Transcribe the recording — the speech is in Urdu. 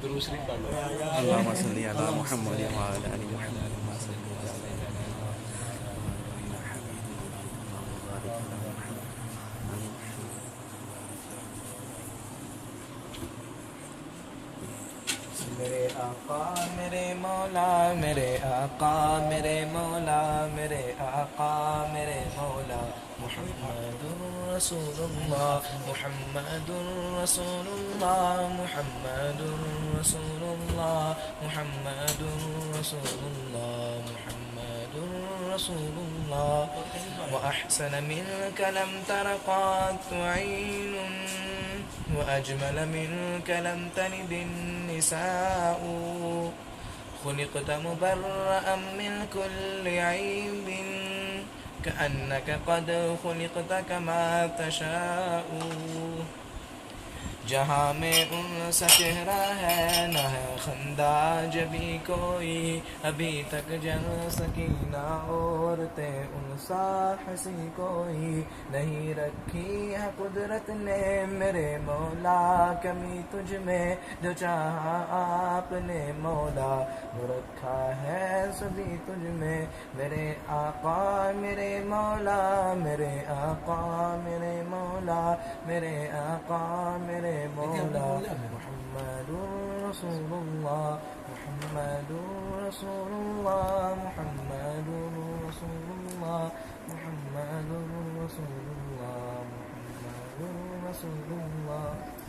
درود شریف پڑھ لو. اللهم صل على محمد وعلى ال محمد كما صليت على میرے آقا میرے مولا میرے آقا میرے مولا میرے آقا میرے مولا محمد رسول اللہ محمد رسول اللہ محمد رسول اللہ محمد رسول اللہ محمد رسول اللہ وأحسن منك لم تر قط عين وأجمل منك لم تلد النساء خلقت مبرأ من كل عيب كأنك قد خلقت كما تشاء جہاں میں ان سا چہرہ ہے نہ ہے خندہ جبھی کوئی ابھی تک جن سکینہ عورتیں ان سا ہنسی کوئی نہیں رکھی ہے قدرت نے میرے مولا کمی تجھ میں جو چاہا آپ نے مولا وہ رکھا ہے سبھی تجھ میں میرے آقا میرے مولا میرے آقا میرے مولا میرے آقا میرے مولا محمد رسول اللہ محمد رسول اللہ محمد رسول اللہ محمد رسول اللہ محمد رسول اللہ